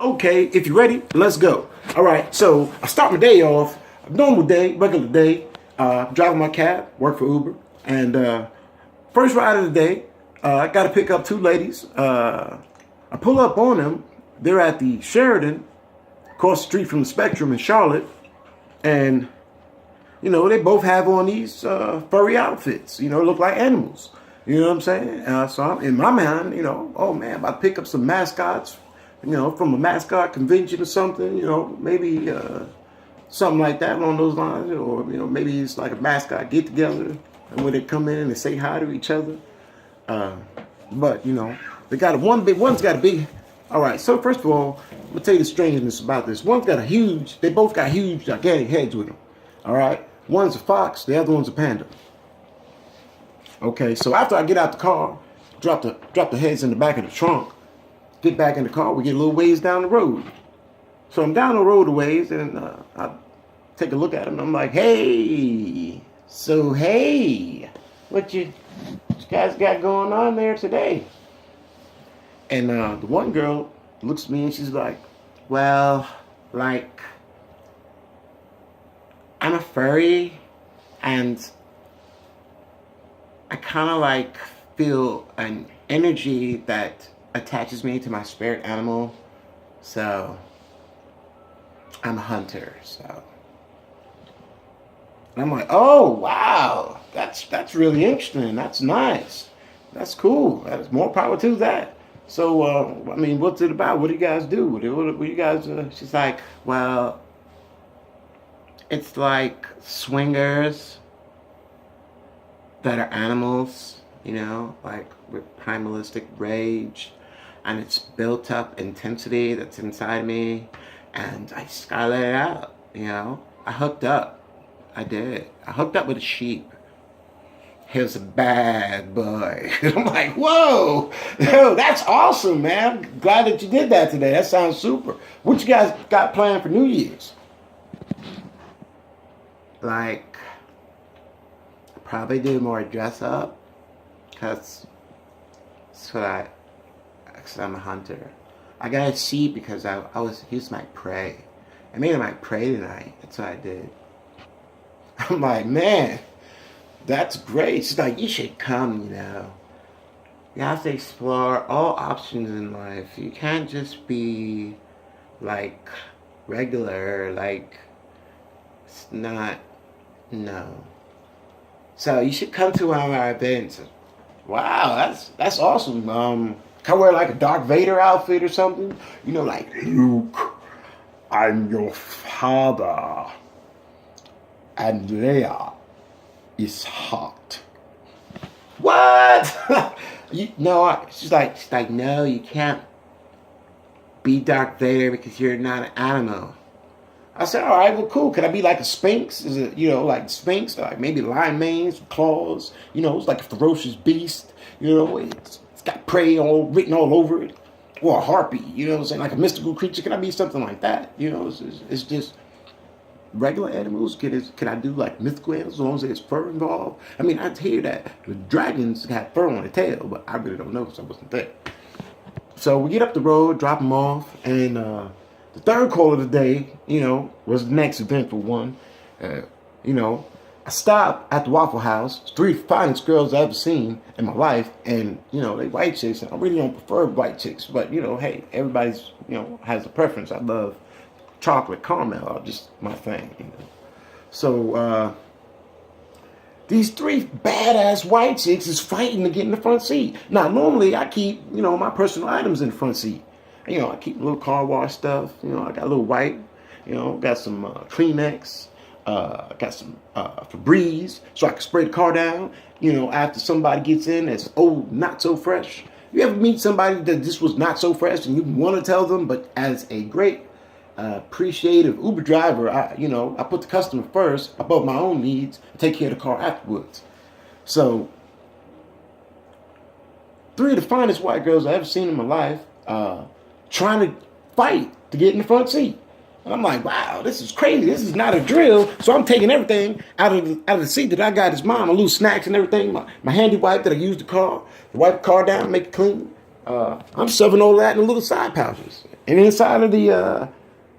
Okay, if you're ready, let's go. All right, so I start my day off, a normal day, regular day, driving my cab, work for Uber, and first ride of the day, I got to pick up two ladies. I pull up on them. They're at the Sheridan, across the street from the Spectrum in Charlotte, and you know they both have on these furry outfits. You know, look like animals. You know what I'm saying? So I'm, in my mind, you know, oh man, I'm about to pick up some mascots. You know, from a mascot convention or something. You know, maybe something like that along those lines, or you know, maybe it's like a mascot get together, and when they come in and they say hi to each other. But you know, they got one's got a big. All right, so first of all, I'm gonna tell you the strangeness about this. One's got they both got huge, gigantic heads with them. All right, one's a fox, the other one's a panda. Okay, so after I get out the car, drop the heads in the back of the trunk, get back in the car, we get a little ways down the road. So I'm down the road a ways, and I take a look at them. And I'm like, hey, what you guys got going on there today? And the one girl looks at me and she's like, well, like, I'm a furry and I kind of like feel an energy that attaches me to my spirit animal. So I'm a hunter, so. And I'm like, oh, wow, that's really interesting. That's nice. That's cool. That's more power to that. So, I mean, what's it about? What do you guys do? What do you guys, she's like, well, it's like swingers that are animals, you know, like with primalistic rage, and it's built up intensity that's inside me, and I just gotta let it out, you know. I hooked up. I did. I hooked up with a sheep. He was a bad boy. I'm like, whoa, yo, that's awesome, man. Glad that you did that today. That sounds super. What you guys got planned for New Year's? Like, probably do more dress up, cause I'm a hunter. I got a sheep because he was my prey. I made him my prey tonight. That's what I did. I'm like, man, that's great. She's like, you should come, you know. You have to explore all options in life. You can't just be like regular, like it's not, no. So you should come to one of our events. Wow, that's awesome. Can I wear like a Darth Vader outfit or something? You know, like, Luke, I'm your father. And Leia is hot. What? She's like, no, you can't be Darth Vader because you're not an animal. I said, all right, well, cool. Could I be like a Sphinx? Is it, you know, like Sphinx, like maybe lion manes, claws? You know, it's like a ferocious beast. You know, it's got prey written all over it, or a harpy. You know what I'm saying? Like a mystical creature. Can I be something like that? You know, it's just regular animals. Can I do like mythical animals as long as there's fur involved? I mean, I hear that the dragons got fur on the tail, but I really don't know because I wasn't there. So we get up the road, drop them off, and the third call of the day, you know, was the next eventful one. You know, I stopped at the Waffle House. Three finest girls I've ever seen in my life, and you know, they white chicks. And I really don't prefer white chicks, but you know, hey, everybody's, you know, has a preference. I love chocolate caramel, just my thing. You know? So these three badass white chicks is fighting to get in the front seat. Now, normally I keep, you know, my personal items in the front seat. You know, I keep a little car wash stuff. You know, I got a little wipe. You know, got some Kleenex. Got some Febreze so I can spray the car down. You know, after somebody gets in that's old, not so fresh. You ever meet somebody that this was not so fresh and you want to tell them, but as a great appreciative Uber driver, I put the customer first above my own needs and take care of the car afterwards. So, three of the finest white girls I've ever seen in my life trying to fight to get in the front seat. And I'm like, wow, this is crazy. This is not a drill. So I'm taking everything out of the seat that I got as mine, my little snacks and everything, my handy wipe that I use to wipe the car down, make it clean. I'm shoving all that in little side pouches. And inside of the,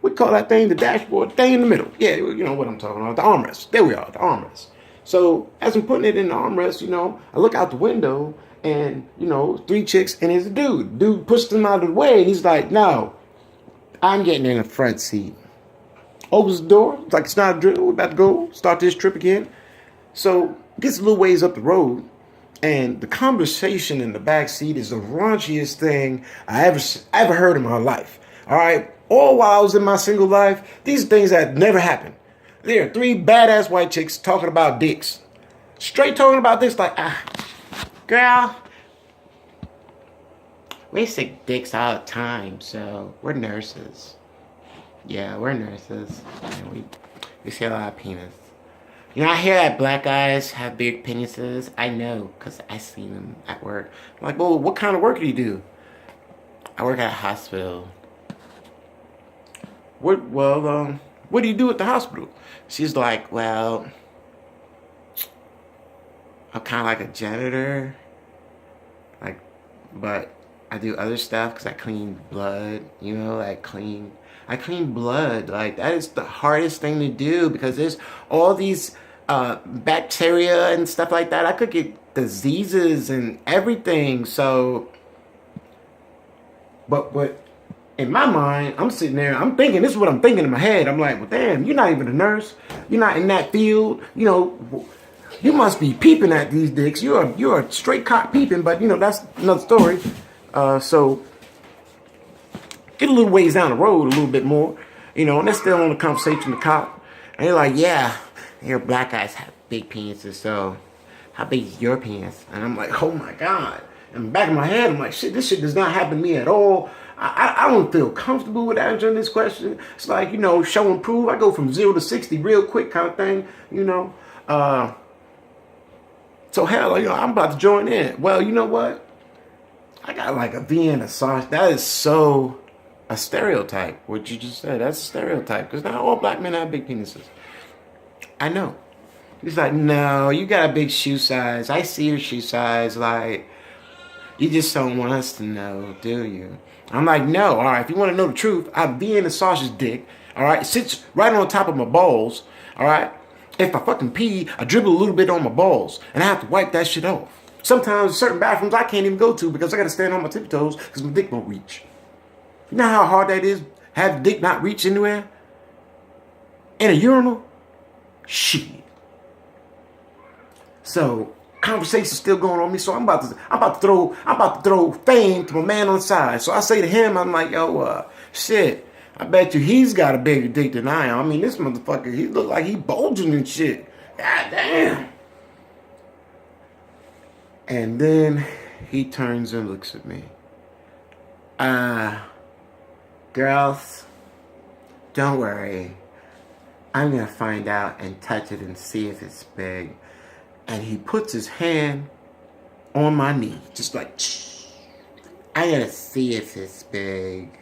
we call that thing the dashboard, thing in the middle. Yeah, you know what I'm talking about. The armrest. There we are, the armrest. So as I'm putting it in the armrest, you know, I look out the window and, you know, 3 chicks and there's a dude. Dude pushed them out of the way and he's like, no, I'm getting in the front seat. Opens the door. It's like it's not a drill. We're about to go start this trip again. So gets a little ways up the road. And the conversation in the back seat is the raunchiest thing I ever heard in my life. All right, all while I was in my single life, these are things that never happened. There are 3 badass white chicks talking about dicks, straight talking about this. Like, girl, we sick dicks all the time, so we're nurses. Yeah, we're nurses, and we see a lot of penis. You know, I hear that black guys have big penises. I know, because I seen them at work. I'm like, well, what kind of work do you do? I work at a hospital. What do you do at the hospital? She's like, well, I'm kind of like a janitor. Like, but I do other stuff because I clean blood, you know, I clean blood. Like, that is the hardest thing to do because there's all these bacteria and stuff like that. I could get diseases and everything. So, but in my mind, I'm sitting there, I'm thinking, this is what I'm thinking in my head. I'm like, well, damn, you're not even a nurse. You're not in that field. You know, you must be peeping at these dicks. You're a straight cock peeping, but, you know, that's another story. So, get a little ways down the road, a little bit more, you know, and they're still on the conversation, the cop. And they're like, yeah, your black guys have big penises, so how big is your penis? And I'm like, oh my God. In the back of my head, I'm like, shit, this shit does not happen to me at all. I don't feel comfortable with answering this question. It's like, you know, show and prove. I go from 0 to 60 real quick kind of thing, you know. So hell, you know, I'm about to join in. Well, you know what? I got like a Vienna sausage. That is so a stereotype. What you just said, that's a stereotype. Because not all black men have big penises. I know. He's like, no, you got a big shoe size. I see your shoe size. Like, you just don't want us to know, do you? I'm like, no. All right, if you want to know the truth, I'm being a sausage dick. All right, it sits right on top of my balls. All right, if I fucking pee, I dribble a little bit on my balls, and I have to wipe that shit off. Sometimes certain bathrooms I can't even go to because I got to stand on my tiptoes because my dick won't reach. You know how hard that is? Have the dick not reach anywhere? In a urinal? Shit. So conversation's still going on me. So I'm about to throw fame to my man on the side. So I say to him, I'm like, yo, shit. I bet you he's got a bigger dick than I am. I mean, this motherfucker, he look like he bulging and shit. God damn. And then he turns and looks at me. Girls, don't worry. I'm going to find out and touch it and see if it's big. And he puts his hand on my knee. Just like, I got to see if it's big.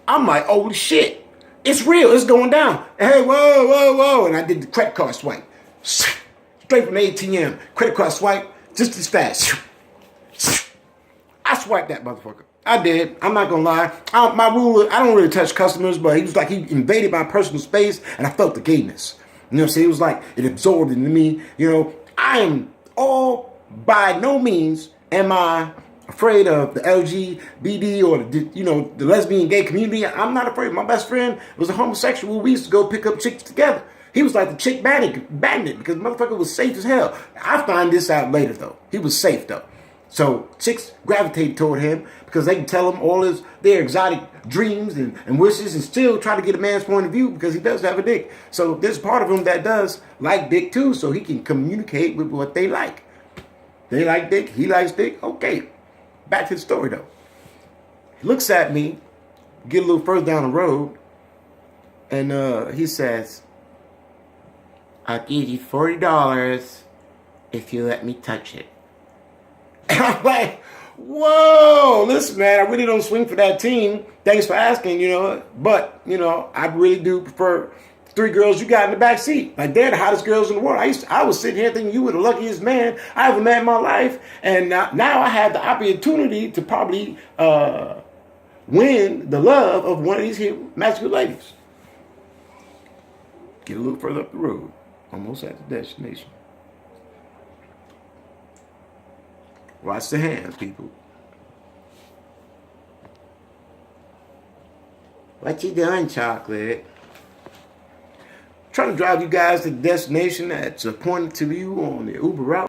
I'm like, holy shit. It's real. It's going down. Hey, whoa, whoa, whoa. And I did the credit card swipe. Straight from the ATM. Credit card swipe. Just as fast. I swiped that motherfucker. I did. I'm not gonna lie. My rule, I don't really touch customers, but he was like, he invaded my personal space, and I felt the gayness. You know what I'm saying? It was like, it absorbed into me. You know, I am by no means am I afraid of the LGBT or the lesbian gay community. I'm not afraid. My best friend was a homosexual. We used to go pick up chicks together. He was like the chick bandit because the motherfucker was safe as hell. I find this out later though. He was safe though. So chicks gravitated toward him because they can tell him all their exotic dreams and wishes and still try to get a man's point of view because he does have a dick. So there's part of him that does like dick too, so he can communicate with what they like. They like dick, he likes dick. Okay, back to the story though. He looks at me, get a little further down the road, and he says, I'll give you $40 if you let me touch it. And I'm like, whoa, listen, man, I really don't swing for that team. Thanks for asking, but, I really do prefer 3 girls you got in the back seat. Like, they're the hottest girls in the world. I was sitting here thinking you were the luckiest man I ever met in my life. And now I have the opportunity to probably win the love of one of these here masculine ladies. Get a little further up the road. Almost at the destination. Watch the hands, people. What you doing, chocolate? Trying to drive you guys to the destination that's appointed to you on the Uber route.